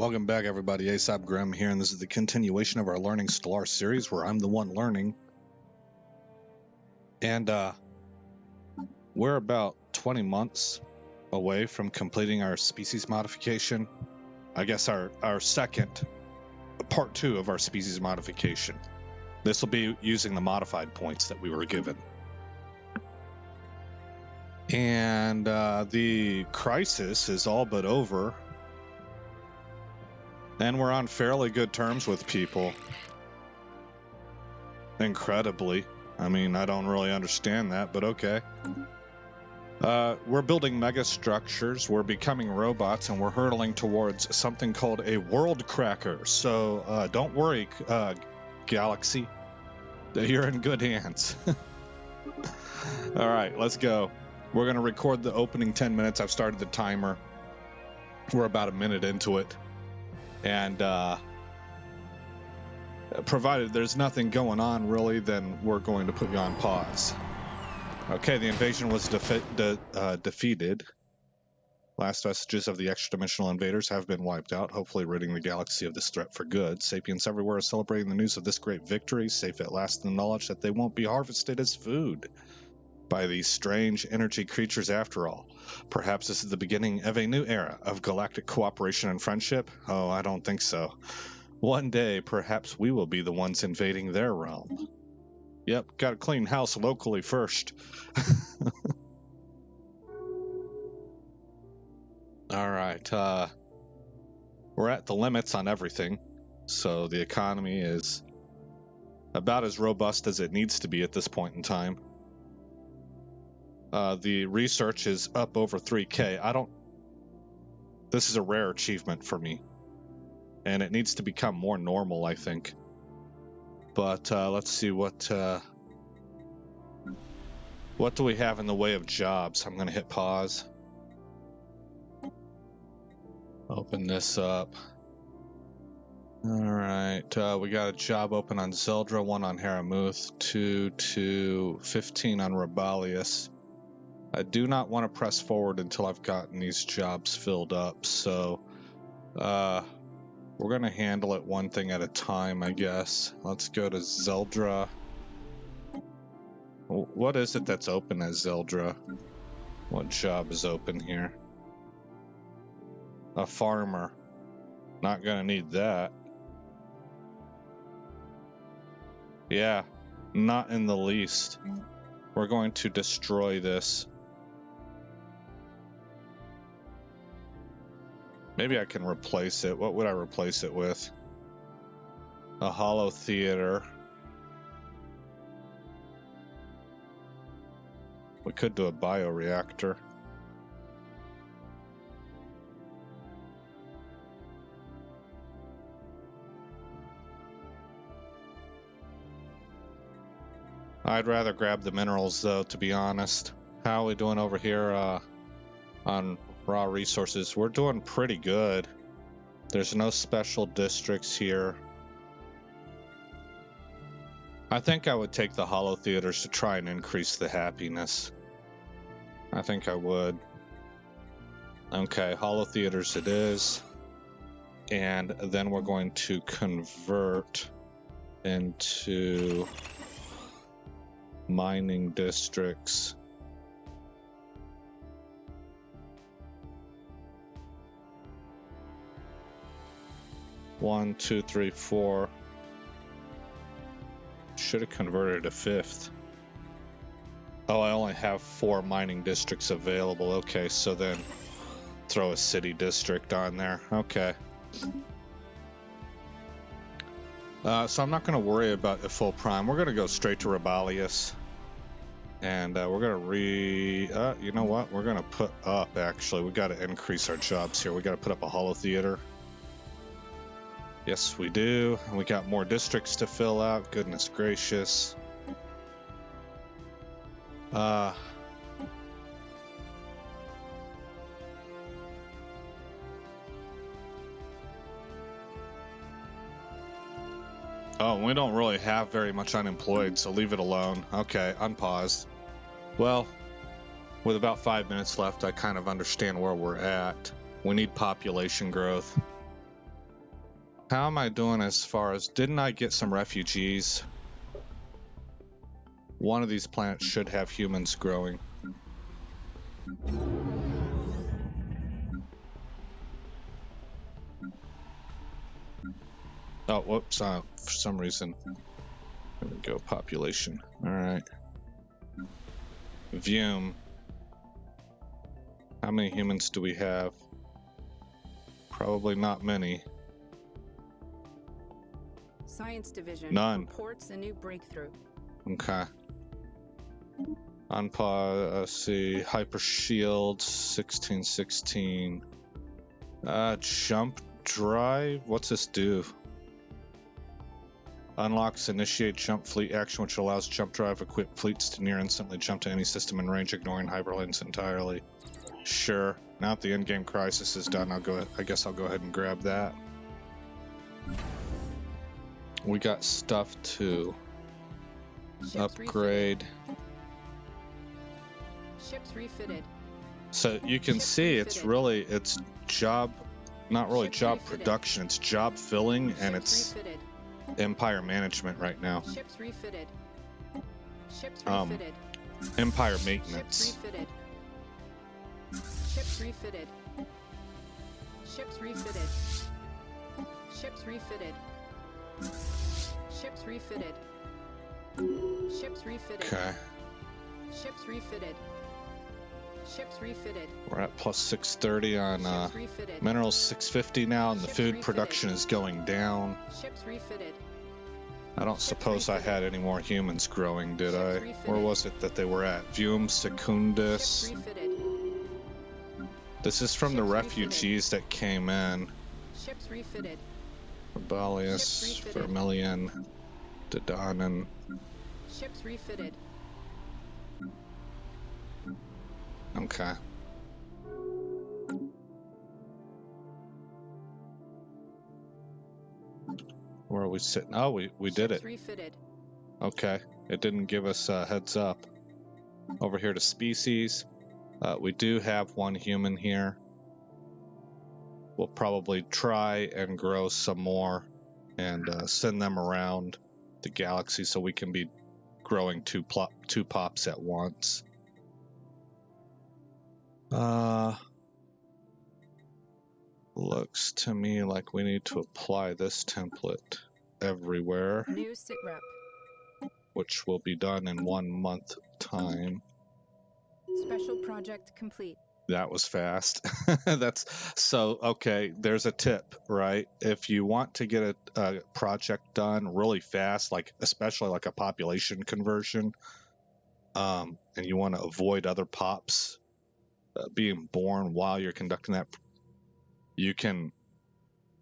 Welcome back, everybody. Aesop Grimm here, and this is the continuation of our Learning Stellaris series, where I'm the one learning. And we're about 20 months away from completing our species modification. I guess our second, part 2 of our species modification. This will be using the modified points that we were given. And the crisis is all but over. And we're on fairly good terms with people. Incredibly. I mean, I don't really understand that, but okay. We're building mega structures, we're becoming robots, and we're hurtling towards something called a world cracker. So don't worry, Galaxy. You're in good hands. All right, let's go. We're going to record the opening 10 minutes. I've started the timer. We're about a minute into it. And provided there's nothing going on, really, then we're going to put you on pause. Okay, the invasion was defeated. Last vestiges of the extra-dimensional invaders have been wiped out, hopefully ridding the galaxy of this threat for good. Sapiens everywhere are celebrating the news of this great victory, safe at last in the knowledge that they won't be harvested as food by these strange energy creatures after all. Perhaps this is the beginning of a new era of galactic cooperation and friendship? Oh, I don't think so. One day, perhaps we will be the ones invading their realm. Yep, gotta clean house locally first. Alright, we're at the limits on everything, so the economy is about as robust as it needs to be at this point in time. The research is up over 3K. This is a rare achievement for me. And it needs to become more normal, I think. But let's see what do we have in the way of jobs? I'm going to hit pause. Open this up. Alright, we got a job open on Zeldra, 1 on Haramuth, 2 to 15 on Rabalius. I do not want to press forward until I've gotten these jobs filled up, so we're going to handle it one thing at a time, I guess. Let's go to Zeldra. What is it that's open as Zeldra? What job is open here? A farmer. Not going to need that. Yeah, not in the least. We're going to destroy this. Maybe I can replace it. What would I replace it with? A hollow theater. We could do a bioreactor. I'd rather grab the minerals, though, to be honest. How are we doing over here on raw resources? We're doing pretty good. There's no special districts here. I think I would take the hollow theaters to try and increase the happiness. I think I would. Okay, hollow theaters it is. And then we're going to convert into mining districts. One, two, three, four. Should have converted a 5th. Oh, I only have 4 mining districts available. Okay, so then throw a city district on there. Okay. So I'm not going to worry about a full prime. We're going to go straight to Rabalius. And we're going to you know what? We're going to put up, actually. We got to increase our jobs here. We got to put up a hollow theater. Yes, we do. We got more districts to fill out. Goodness gracious. Oh, we don't really have very much unemployed, so leave it alone. Okay, unpaused. Well, with about 5 minutes left, I kind of understand where we're at. We need population growth. How am I doing as far as... Didn't I get some refugees? One of these planets should have humans growing. Oh, whoops. For some reason. There we go. Population. Alright. Vume. How many humans do we have? Probably not many. Science Division. None. Reports a new breakthrough. Okay. Unpause. See. Hyper Shield. 1616. Jump drive. What's this do? Unlocks initiate jump fleet action, which allows jump drive equipped fleets to near instantly jump to any system in range, ignoring hyperlanes entirely. Sure. Now that the endgame crisis is done, I guess I'll go ahead and grab that. We got stuff to upgrade. Ships refitted. So you can see it's job, not really job production, it's job filling, and it's empire management right now. Ships refitted. Ships refitted. Empire maintenance. Ships refitted. Ships refitted. Ships refitted. Ships refitted. Ships refitted. Okay. Ships refitted. Ships refitted. We're at plus 630 on minerals, 650 now, and the food production is going down. Ships refitted. I don't suppose I had any more humans growing, did I? Where was it that they were at? Vume Secundus. This is from the refugees that came in. Ships refitted. Rebellious, Vermilion, Dodanen. Ships refitted. Okay. Where are we sitting? Oh, we did it. Refitted. Okay. It didn't give us a heads up. Over here to species. We do have one human here. We'll probably try and grow some more and send them around the galaxy so we can be growing two pops at once. Looks to me like we need to apply this template everywhere. New sitrep. Which will be done in 1 month time. Special project complete. That was fast. Okay, there's a tip, right? If you want to get a project done really fast, like especially like a population conversion, and you want to avoid other pops being born while you're conducting that, you can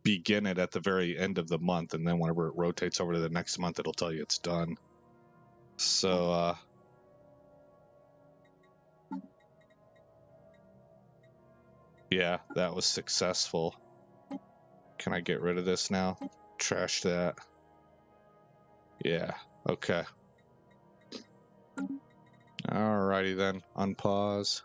begin it at the very end of the month, and then whenever it rotates over to the next month, it'll tell you it's done. So, yeah, that was successful. Can I get rid of this now? Trash that. Yeah, okay. Alrighty then, unpause.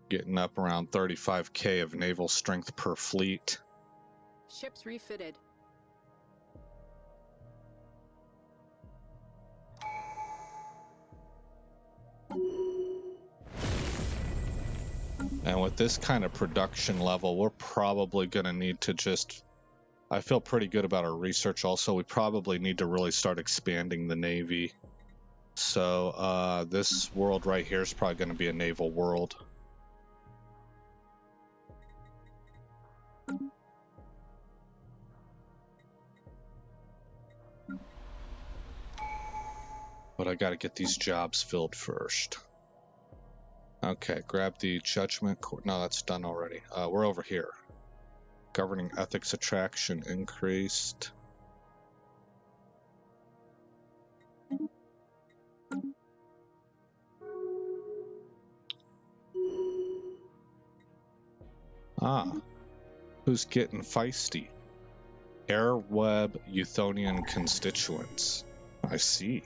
Getting up around 35k of naval strength per fleet. Ships refitted. And with this kind of production level, we're probably going to need to just... I feel pretty good about our research also. We probably need to really start expanding the Navy. So this world right here is probably going to be a naval world. But I got to get these jobs filled first. Okay, grab the judgment court. No, that's done already. We're over here. Governing ethics attraction increased. Who's getting feisty? Airweb Euthonian constituents. I see.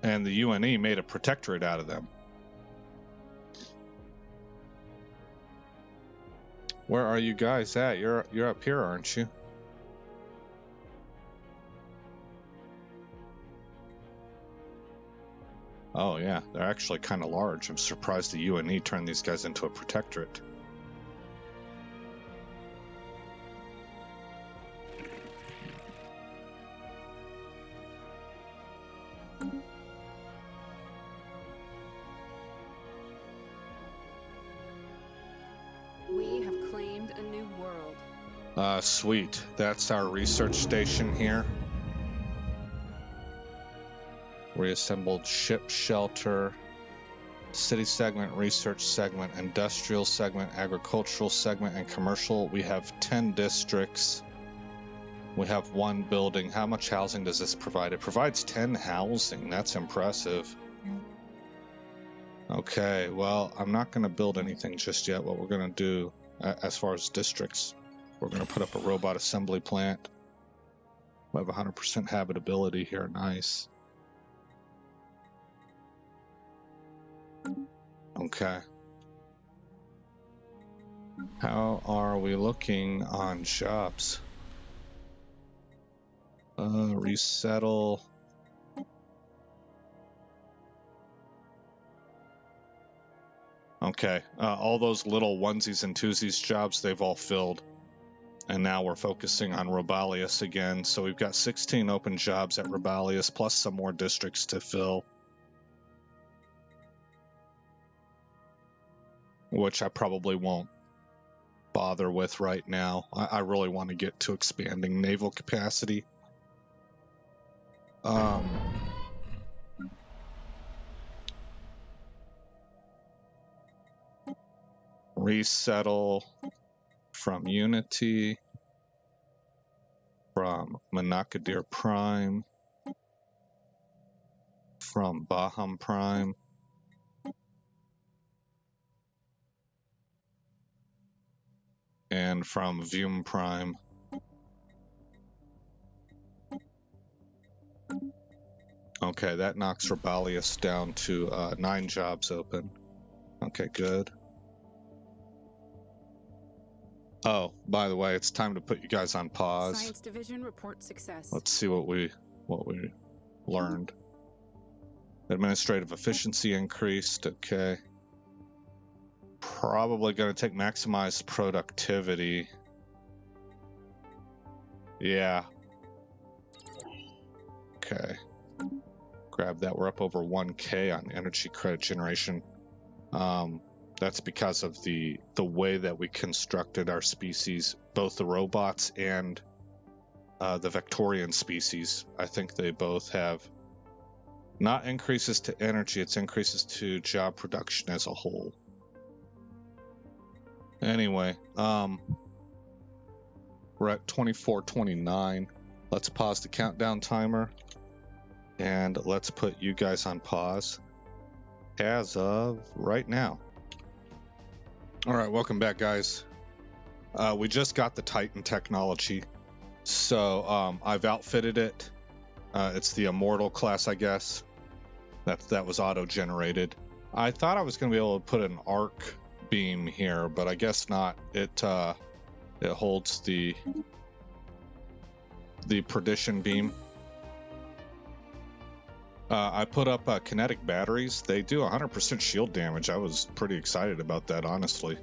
And the UNE made a protectorate out of them. Where are you guys at? You're up here, aren't you? Oh yeah, they're actually kind of large. I'm surprised the UNE turned these guys into a protectorate. We have claimed a new world. Sweet. That's our research station here. Reassembled ship shelter, city segment, research segment, industrial segment, agricultural segment, and commercial. We have 10 districts. We have 1 building. How much housing does this provide? It provides 10 housing. That's impressive. Okay, well, I'm not going to build anything just yet. What we're going to do, as far as districts, we're going to put up a robot assembly plant. We have 100% habitability here. Nice. Okay. How are we looking on jobs? Resettle. Okay, all those little onesies and twosies jobs, they've all filled. And now we're focusing on Robalius again. So we've got 16 open jobs at Robalius, plus some more districts to fill. Which I probably won't bother with right now. I really want to get to expanding naval capacity. Resettle from Unity, from Menakadir Prime, from Baham Prime, and from Vum Prime. Okay, that knocks Robalius down to 9 jobs open. Okay, good. Oh, by the way, it's time to put you guys on pause. Science division report success. Let's see what we learned. Administrative efficiency increased. Okay. Probably going to take maximized productivity. Yeah. Okay. Grab that. We're up over 1K on energy credit generation. That's because of the way that we constructed our species, both the robots and the Vectorian species. I think they both have not increases to energy, it's increases to job production as a whole. Anyway, we're at 24:29. Let's pause the countdown timer and let's put you guys on pause as of right now. All right, welcome back, guys. We just got the Titan technology, so I've outfitted it. It's the Immortal class, I guess. That was auto-generated. I thought I was going to be able to put an arc beam here, but I guess not. It holds the perdition beam. I put up kinetic batteries. They do 100% shield damage. I was pretty excited about that, honestly.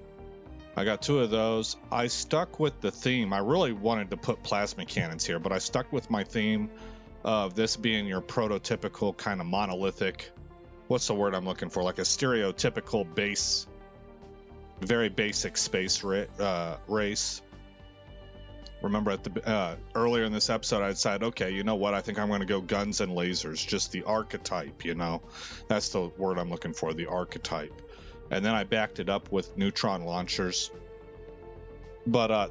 I got 2 of those. I stuck with the theme. I really wanted to put plasma cannons here, but I stuck with my theme of this being your prototypical kind of monolithic, what's the word I'm looking for? Like a stereotypical base, very basic space race. Remember at the earlier in this episode, I decided, okay, you know what? I think I'm going to go guns and lasers, just the archetype, you know? That's the word I'm looking for, the archetype. And then I backed it up with neutron launchers. But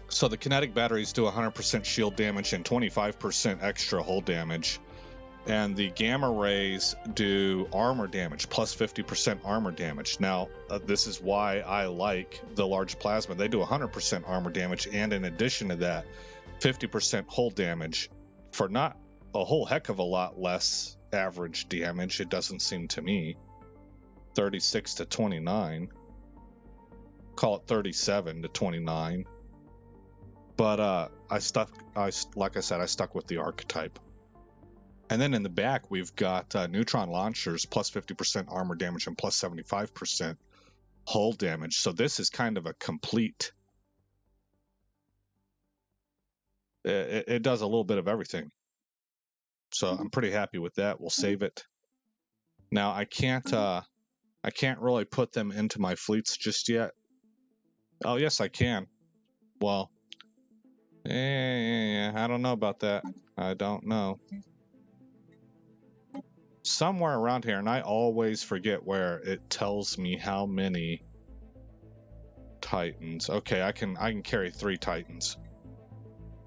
so the kinetic batteries do 100% shield damage and 25% extra hull damage. And the gamma rays do armor damage, plus 50% armor damage. Now, this is why I like the large plasma. They do 100% armor damage, and in addition to that, 50% hull damage for not a whole heck of a lot less average damage, it doesn't seem to me. 36 to 29. Call it 37 to 29. But like I said, I stuck with the archetype. And then in the back, we've got neutron launchers, plus 50% armor damage and plus 75% hull damage. So this is kind of a complete... It does a little bit of everything. So I'm pretty happy with that. We'll save it. Now I can't really put them into my fleets just yet. Oh yes, I can. Well, I don't know about that. I don't know. Somewhere around here, and I always forget where, it tells me how many Titans. Okay, I can carry 3 Titans.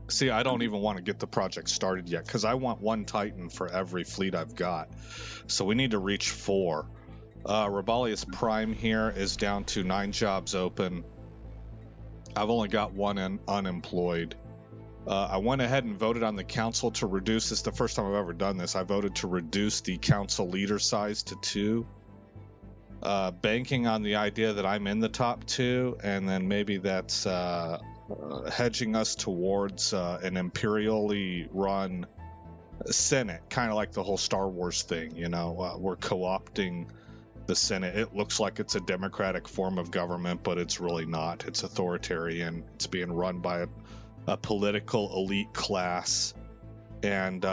See, I don't even want to get the project started yet because I want 1 Titan for every fleet I've got. So we need to reach 4. Rebellious Prime here is down to 9 jobs open. I've only got 1 unemployed. I went ahead and voted on the council to reduce this. The first time I've ever done this. I voted to reduce the council leader size to 2. Banking on the idea that I'm in the top 2, and then maybe that's hedging us towards an imperially run Senate, kind of like the whole Star Wars thing, you know. We're co-opting the Senate. It looks like it's a democratic form of government, but it's really not. It's authoritarian. It's being run by a political elite class, and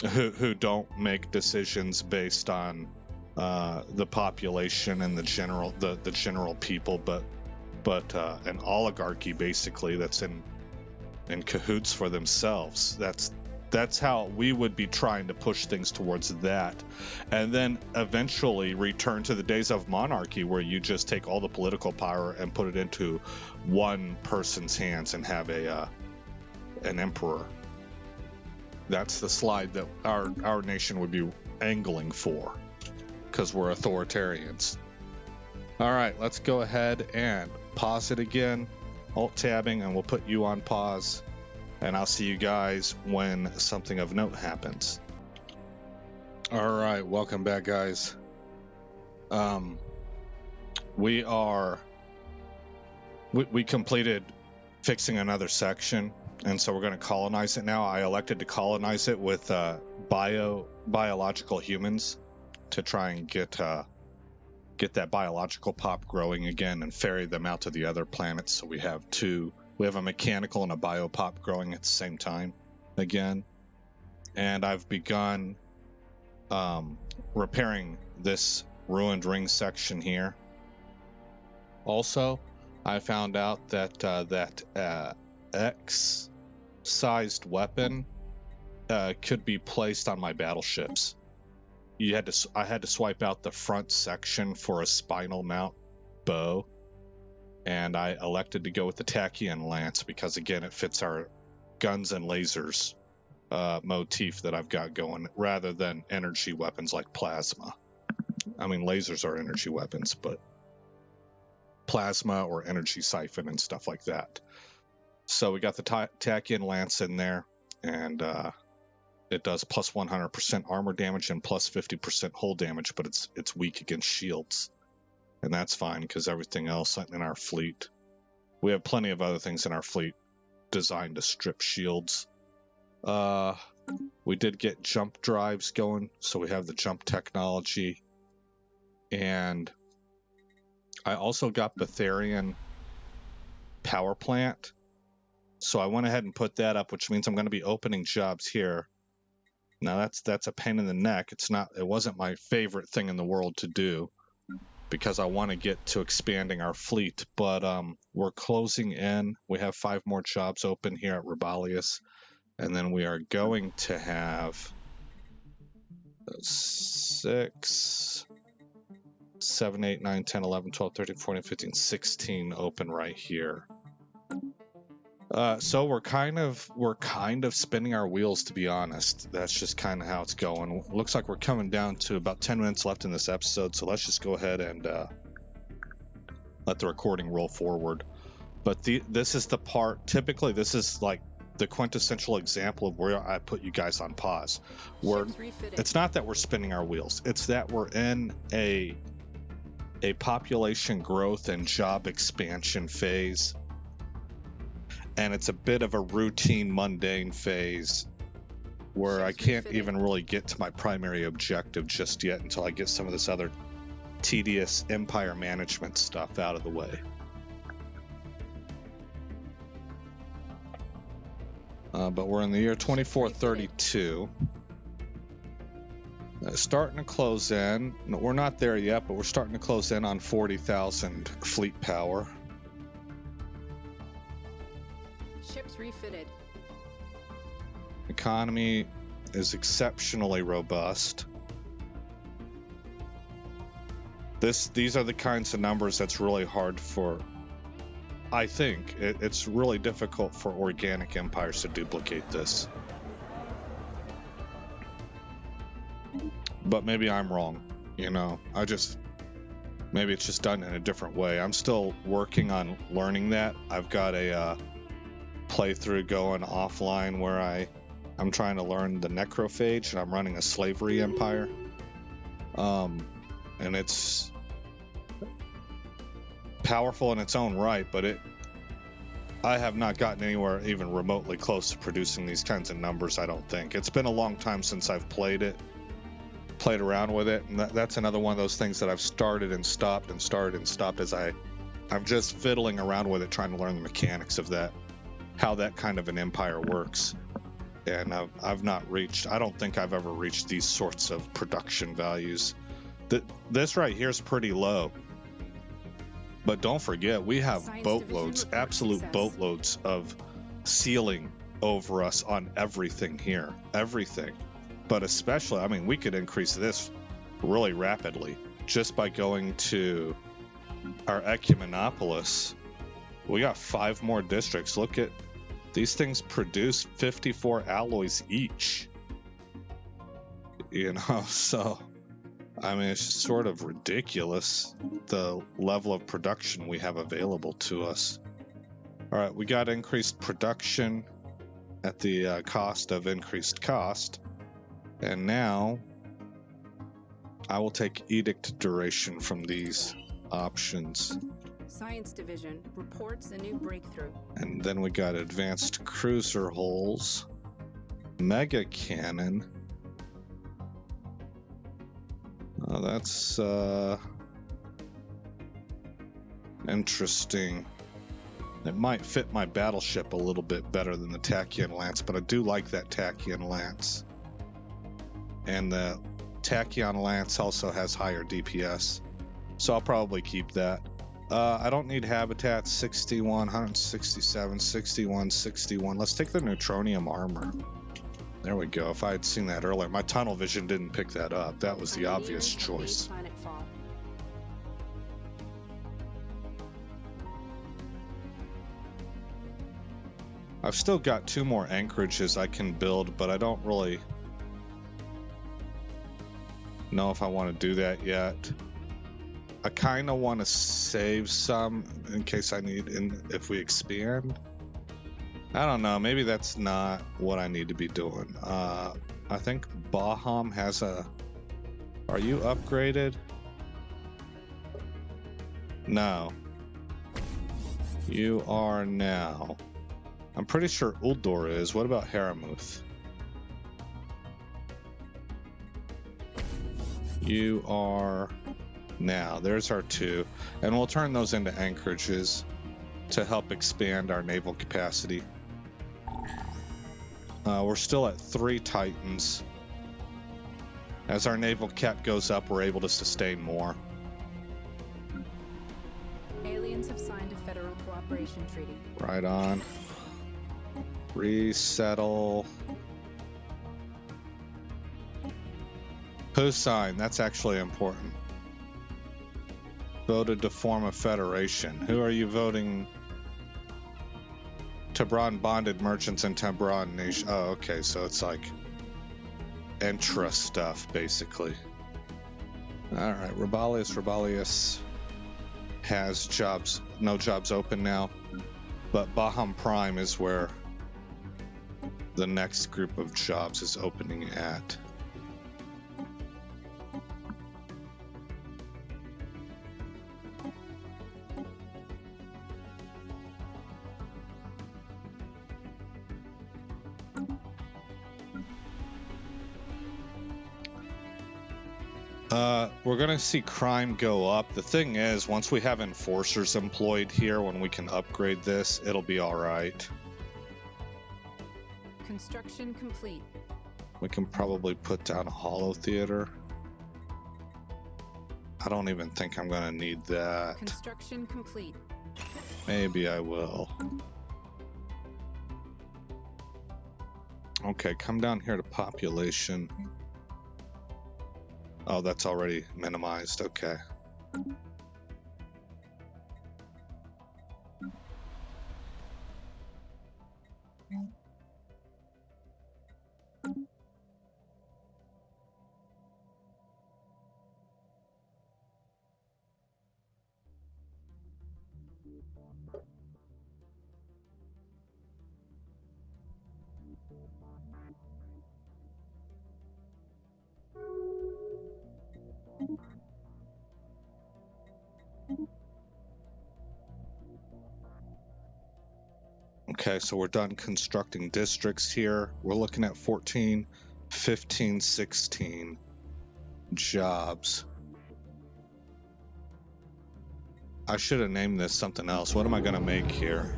who don't make decisions based on the population and the general people, but an oligarchy basically that's in cahoots for themselves. That's how we would be trying to push things towards that, and then eventually return to the days of monarchy where you just take all the political power and put it into one person's hands and have an emperor. That's the slide that our nation would be angling for, because we're authoritarians. All right, let's go ahead and pause it again, alt-tabbing, and we'll put you on pause, and I'll see you guys when something of note happens. All right, welcome back, guys. We completed fixing another section, and so we're going to colonize it now. I elected to colonize it with biological humans to try and get that biological pop growing again and ferry them out to the other planets. So we have 2. We have a mechanical and a biopop growing at the same time again. And I've begun repairing this ruined ring section here. Also, I found out that that X-sized weapon could be placed on my battleships. I had to swipe out the front section for a spinal mount bow, and I elected to go with the Tachyon Lance because, again, it fits our guns and lasers motif that I've got going, rather than energy weapons like plasma. I mean, lasers are energy weapons, but plasma or energy siphon and stuff like that. So we got the Tachyon Lance in there, and it does plus 100% armor damage and plus 50% hull damage, but it's weak against shields. And that's fine, because everything else in our fleet, we have plenty of other things in our fleet designed to strip shields. We did get jump drives going, so we have the jump technology. And I also got Betharian power plant, so I went ahead and put that up, which means I'm going to be opening jobs here. Now that's a pain in the neck. It wasn't my favorite thing in the world to do, because I want to get to expanding our fleet, but we're closing in. We have 5 more jobs open here at Rebellious, and then we are going to have 6, 7, 8, 9, 10, 11, 12, 13, 14, 15, 16 open right here. So we're kind of spinning our wheels, to be honest. That's just kind of how it's going. Looks like we're coming down to about 10 minutes left in this episode, so let's just go ahead and let the recording roll forward. But this is the part, typically this is like the quintessential example of where I put you guys on pause. Ships refitted. It's not that we're spinning our wheels. It's that we're in a population growth and job expansion phase. And it's a bit of a routine, mundane phase where I can't even really get to my primary objective just yet until I get some of this other tedious empire management stuff out of the way. But we're in the year 2432. Starting to close in. No, we're not there yet, but we're starting to close in on 40,000 fleet power. Ships refitted. Economy is exceptionally robust. These are the kinds of numbers that's really hard for, I think, it's really difficult for organic empires to duplicate this. But maybe I'm wrong, you know, maybe it's just done in a different way. I'm still working on learning that. I've got a playthrough going offline where I'm trying to learn the necrophage, and I'm running a slavery empire. And it's powerful in its own right, but I have not gotten anywhere even remotely close to producing these kinds of numbers, I don't think. It's been a long time since I've played around with it, and that's another one of those things that I've started and stopped as I'm just fiddling around with it, trying to learn the mechanics of that, how that kind of an empire works. And I don't think I've ever reached these sorts of production values. This right here is pretty low. But don't forget, we have boatloads, absolute boatloads of ceiling over us on everything here. Everything. But especially, I mean, we could increase this really rapidly just by going to our Ecumenopolis. We got 5 more districts. Look at these things, produce 54 alloys each. You know, so I mean, it's sort of ridiculous the level of production we have available to us. All right, we got increased production at the cost of increased cost. And now I will take edict duration from these options. Science Division reports a new breakthrough. And then we got advanced cruiser hulls, mega cannon. That's interesting. It might fit my battleship a little bit better than the Tachyon Lance, but I do like that Tachyon Lance. And the Tachyon Lance also has higher DPS, so I'll probably keep that. I don't need habitats. 61, 167, 61, 61. Let's take the neutronium armor. There we go. If I had seen that earlier, my tunnel vision didn't pick that up. That was the obvious choice. I've still got 2 more anchorages I can build, but I don't really know if I want to do that yet. I kind of want to save some in case I need, if we expand. I don't know, maybe that's not what I need to be doing. I think Baham has a... Are you upgraded? No. You are now. I'm pretty sure Uldor is. What about Haramuth? You are now. There's our 2. And we'll turn those into anchorages to help expand our naval capacity. We're still at 3 Titans. As our naval cap goes up, we're able to sustain more. Aliens have signed a federal cooperation treaty. Right on. Resettle. Who signed? That's actually important. Voted to form a federation. Who are you voting? Tebron bonded merchants and Tebron nation. Oh, okay, so it's like Entra stuff, basically. Alright, Rebellius has no jobs open now. But Baham Prime is where the next group of jobs is opening at. We're gonna see crime go up. The thing is, once we have enforcers employed here, when we can upgrade this, it'll be all right. Construction complete. We can probably put down a holo theater. I don't even think I'm gonna need that. Construction complete. Maybe I will. Okay, come down here to population. Oh, that's already minimized. Okay. Okay, so we're done constructing districts here. We're looking at 14, 15, 16 jobs. I should have named this something else. What am I going to make here?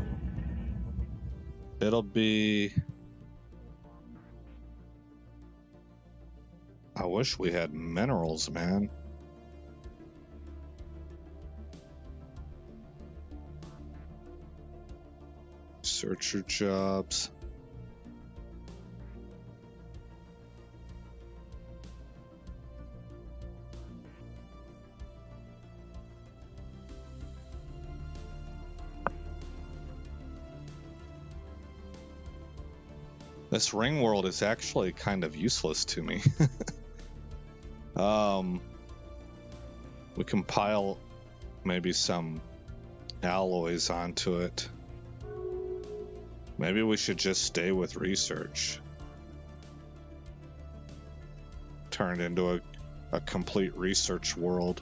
It'll be... I wish we had minerals, man. Searcher jobs. This ring world is actually kind of useless to me. We can pile maybe some alloys onto it. Maybe we should just stay with research. Turn it into a complete research world.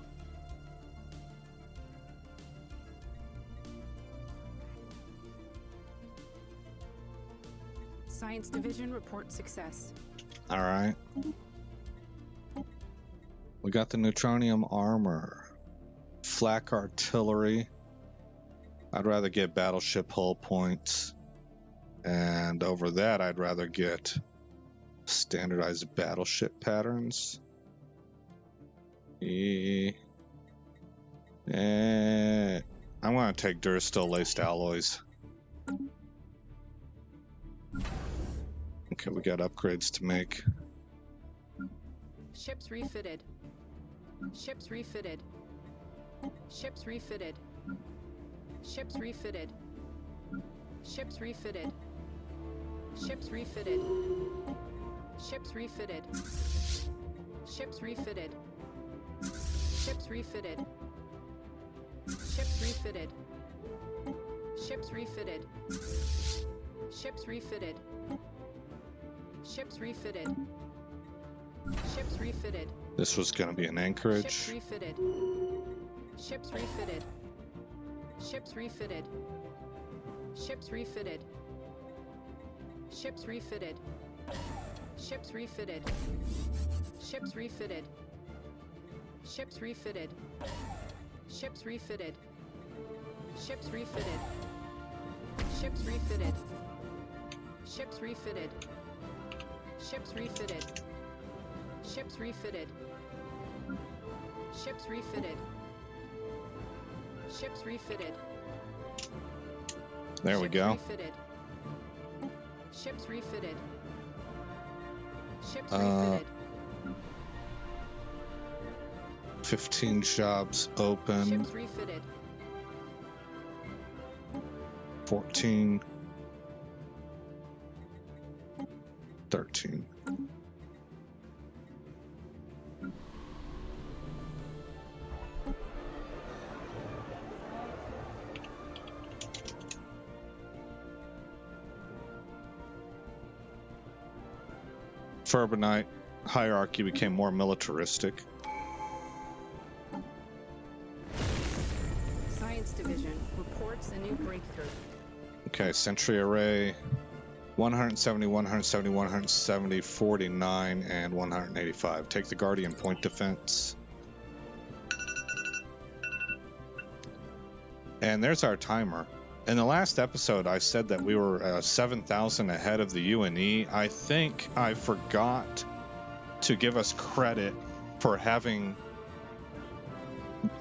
Science division report success. All right. We got the neutronium armor. Flak artillery. I'd rather get battleship hull points. And over that, I'd rather get standardized battleship patterns. I'm going to take Durasteel laced alloys. Okay, we got upgrades to make. Ships refitted. Ships refitted. Ships refitted. Ships refitted. Ships refitted. Ships refitted. Ships refitted. Ships refitted. Ships refitted. Ships refitted. Ships refitted. Ships refitted. Ships refitted. Ships refitted. This was going to be an anchorage. Ships refitted. Ships refitted. Ships refitted. Ships refitted. Ships refitted. Ships refitted. Ships refitted. Ships refitted. Ships refitted. Ships refitted. Ships refitted. Ships refitted. Ships refitted. Ships refitted. Ships refitted. Ships refitted. There we go. Ships refitted. Ships refitted. 15 jobs open. Ships refitted. 14. 13. Furbanite hierarchy became more militaristic. Science Division reports a new breakthrough. Okay, Sentry Array, 170, 170, 170, 49, and 185. Take the Guardian Point Defense. And there's our timer. In the last episode, I said that we were 7,000 ahead of the UNE. I think I forgot to give us credit for having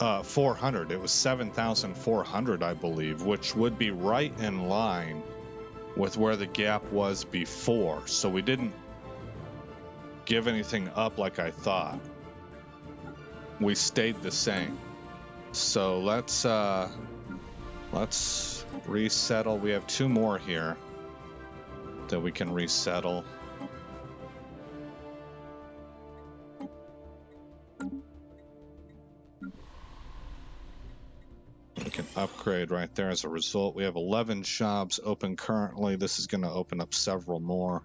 400. It was 7,400, I believe, which would be right in line with where the gap was before. So we didn't give anything up like I thought. We stayed the same. So let's resettle. We have 2 more here that we can resettle. We can upgrade right there as a result. We have 11 jobs open currently. This is going to open up several more.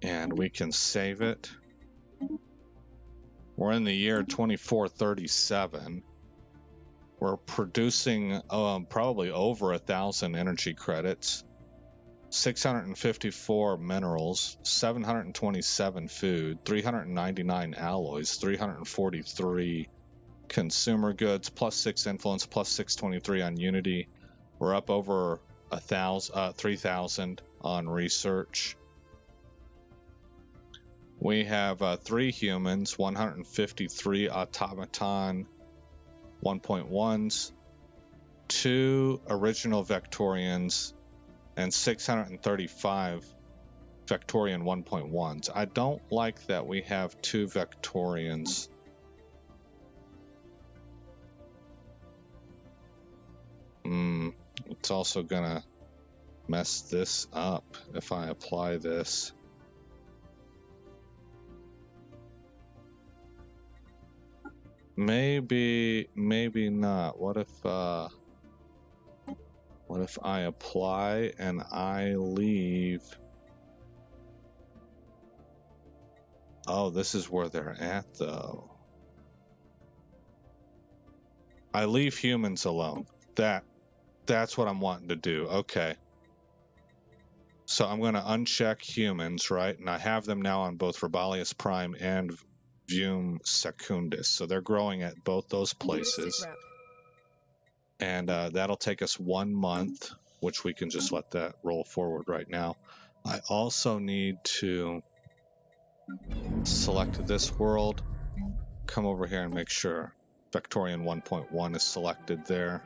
And we can save it. We're in the year 2437. We're producing probably over 1,000 energy credits, 654 minerals, 727 food, 399 alloys, 343 consumer goods, plus 6 influence, plus 623 on unity. We're up over 3,000 on research. We have 3 humans, 153 automaton 1.1s, 2 original Vectorians, and 635 Vectorian 1.1s. I don't like that we have 2 Vectorians. It's also gonna mess this up if I apply this. Maybe not. What if I apply and I leave? Oh, this is where they're at though. I leave humans alone. That's what I'm wanting to do. Okay. So I'm going to uncheck humans, right? And I have them now on both Rebalius Prime and Vium Secundus. So they're growing at both those places. And that'll take us 1 month, which we can just let that roll forward right now. I also need to select this world, come over here and make sure Vectorian 1.1 is selected there.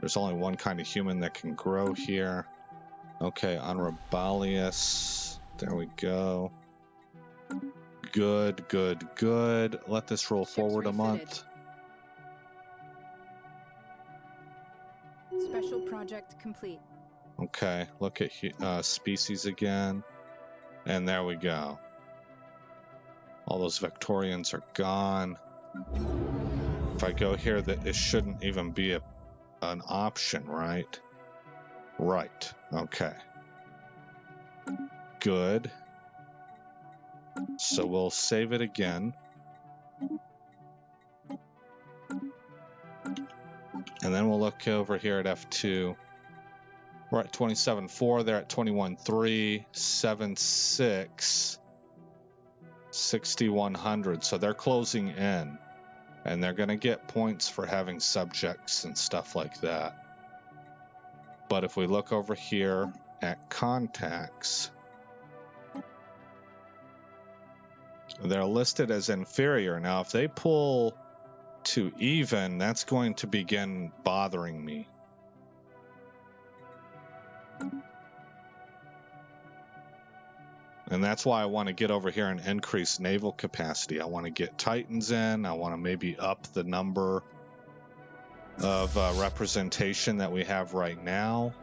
There's only one kind of human that can grow here. Okay, on Rebalius, there we go. Good. Let this roll forward a month. Special project complete. Okay, look at species again. And there we go. All those Vectorians are gone. If I go here, it shouldn't even be an option, right? Right, okay. Good. So we'll save it again. And then we'll look over here at F2. We're at 27.4, they're at 21.3, 7.6, 6,100. So they're closing in. And they're going to get points for having subjects and stuff like that. But if we look over here at contacts, they're listed as inferior. Now, if they pull to even, that's going to begin bothering me. And that's why I want to get over here and increase naval capacity. I want to get Titans in. I want to maybe up the number of representation that we have right now.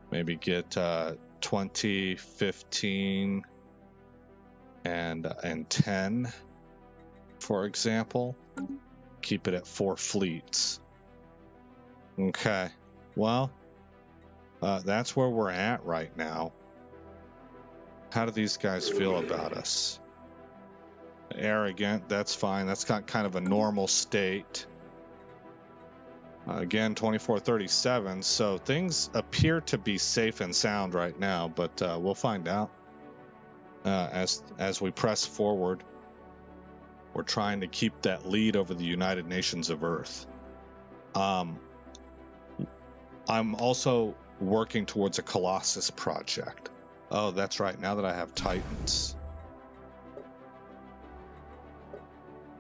Maybe get 20, 15, and 10, for example. Keep it at 4 fleets. Okay, well, That's where we're at right now. How do these guys feel about us? Arrogant, that's fine. That's got kind of a normal state. Again, 2437. So things appear to be safe and sound right now, but we'll find out as we press forward. We're trying to keep that lead over the United Nations of Earth. I'm also working towards a Colossus project. Oh, that's right. Now that I have Titans.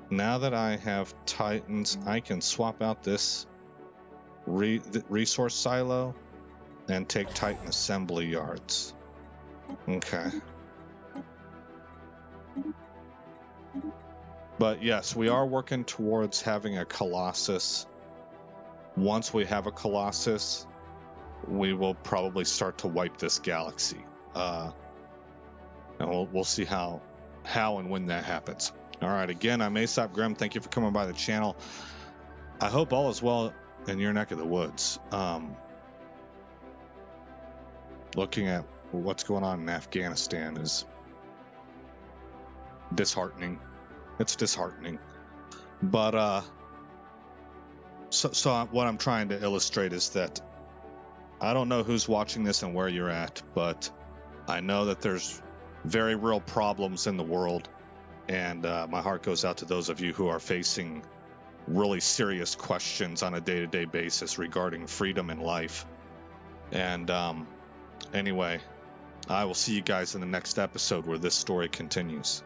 Now that I have Titans, I can swap out this resource silo and take Titan assembly yards. Okay. But yes, we are working towards having a Colossus. Once we have a Colossus, we will probably start to wipe this galaxy. And we'll see how and when that happens. All right, again, I'm Aesop Grimm. Thank you for coming by the channel. I hope all is well in your neck of the woods. Looking at what's going on in Afghanistan is disheartening. It's disheartening. But so what I'm trying to illustrate is that I don't know who's watching this and where you're at, but I know that there's very real problems in the world, and my heart goes out to those of you who are facing really serious questions on a day-to-day basis regarding freedom and life. And anyway, I will see you guys in the next episode where this story continues.